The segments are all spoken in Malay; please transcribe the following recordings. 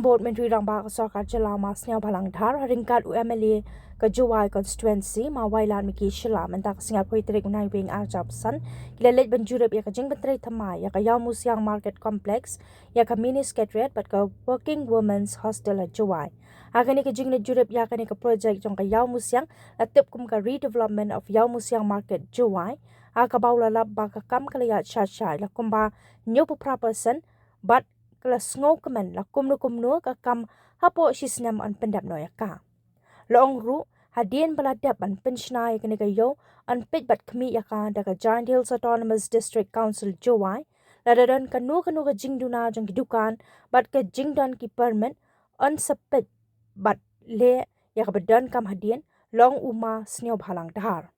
sumbot menteri rangba Secretariat Jalama Sniawbhalang dhar haringkat UMLA ke Jowai constituency ma wailan miki shila mentak singat poi trik unai wing arjab san kilalet ban Jurip ya ka jing bentrei thamai ya ka Ïawmusiang market complex ya ka mini Secretariat bat ka working women's hostel at Jowai agani ka jing ne Jurip ya ka ni ka project jong ka Ïawmusiang latip kum ka redevelopment of Ïawmusiang market Jowai aka baula lab ba ka kam kalayat chachai la kumba new person but kelas ngau kemen la kumnu ka kam hapo sisnam an pendap noyaka. Loong ru hadien baladap an pensnai kene kayo an pit bat kemi yaka daga Giant Hills Autonomous District Council Jowai la dadan kanu ka jingduna jang kidukan bat ka jingdan ki permit an sepit bat le yaka badan kam hadien long uma Sniawbhalang dhar.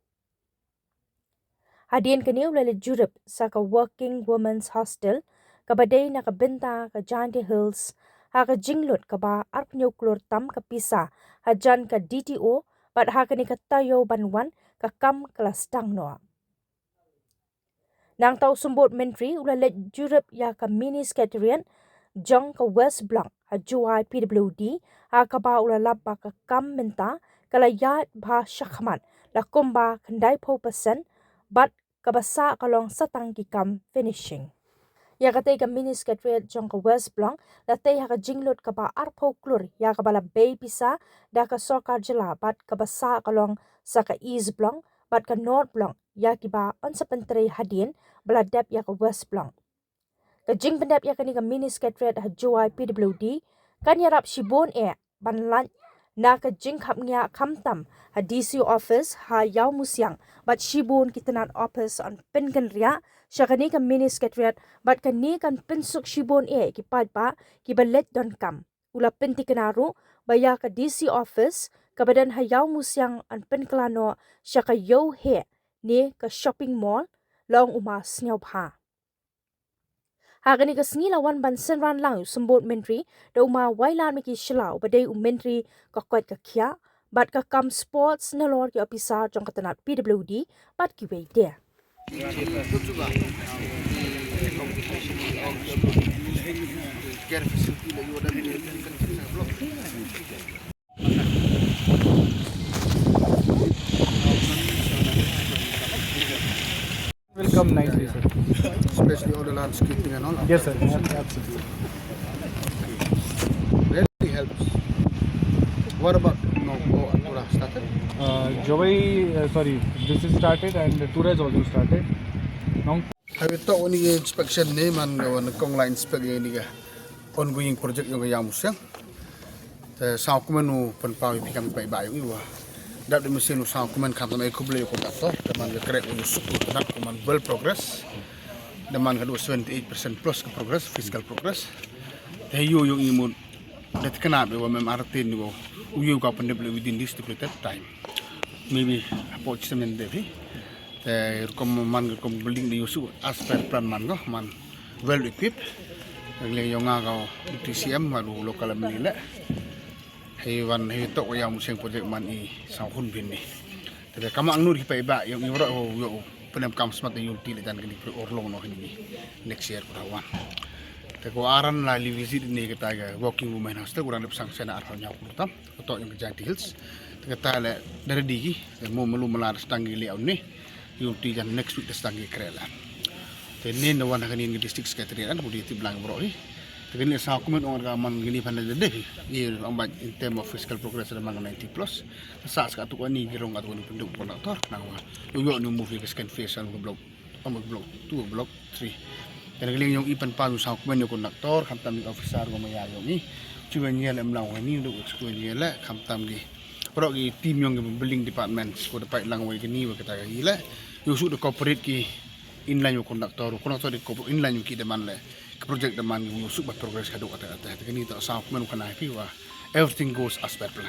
Hadien kene ulale Jurip sa ka working women's hostel kabadai na kabenta ka Giant Hills ha ka jinglut ka ba arp nuklor tam ka pisa hajan ka DTO bat ha ka ni ka tayo banwan ka kam kelas tang noa. Nang tau sumbot menteri ulalet Jurip ya ka mini Secretariat jong ka West Block ha Jowai PWD ha ka ba ulalap ba ka kam menta kalayat ba syakmat la kumba kendai po% bat kabasa kalong satang ki kam finishing. Ya katay ka mini Secretariat jong ka West Block latay ha ka jinglot ka ba arpo klur ya ka bala bay pisa da ka Secretariat jala bat ka basa kalong sa ka East Block bat ka North Block ya ki ba on sa pentrey hadien bala dep ya ka West Block. Ka jing pendep ya ka ni ka mini Secretariat ha Jowai PWD kan yarap shibon banlan na ka jing khap niya kamtam ha DC office ha Ïawmusiang bat shibon kitanan office on pengen ria siya kani ka mini Secretariat bat kani kan pensuk shibon ki padpa ki balet don kam ula penti kenaru baya ka DC office kabadan ha Ïawmusiang an penklano siya ka yo he ni ka shopping mall long uma Sniawbha. Hagani ka sngilawan ban senran lang sumbot menteri da uma wailan miki shilaw badai menteri ka kwat ka kya bat ka kam sports na lor ki opisar jong katanat PWD bat ki wei there. Will come nicely, sir. Especially all the landscaping and all. Yes, sir. Absolutely. Really helps. What about Tura started? Jowai, sorry, this is started and the tour has also started. Now, Have you talked any inspection name and kong line inspection ni ongoing project yung Ïawmusiang? Sa kuman panpawi pikam pa iba yung iwa. Dapat mesin sa kuman kanta may kubli yung kontakto. Daman ka correct yung sukul nak kuman well progress. Daman ka 78% plus ka progress, fiscal progress. Tayo yung imod. Dati ka na ba memaratin yung uyo ka pandebli within this stipulated time. Maybe approach sa mendevi. Kung man kung building di yusu as per plan man ko man well equipped nagli yung nga ko TCM maru local Manila hewan hito ko Ïawmusiang project man I sa hun bin ni tapi kama ang nuri pa iba yung yura yo penem kam smat yung tilitan kini orlong no kini next year perawan ko aran la li visit ni kita ga working women hostel kurang lebih sang sena arhan nya kurtam to yung Giant Hills kita le dari digi mo melu melaras tanggili au ni yung tijan next week tas tangi krelan tenin the one kanin ng district secretariat an budi ti blang bro tegani sa comment on man gini pan de de year ang in term of fiscal progress na mga 90 plus sa ka to ani girong at wani penduk kontraktor nang yo no movie ka scan face ang blog 2 blog 3 tenagiling yung ipan pa sa comment yung kontraktor kamtam ni officer ko mayayo ni chuan yel am law ni do chuan yel kamtam gi pro gi team yung building departments ko dapat lang way gini wa kata gila yusu the corporate ki inline yung kontraktor di inline yung ki deman le project deman yung yusu ba progress ka do kata kata gini to sa comment kana fi wa everything goes as per plan.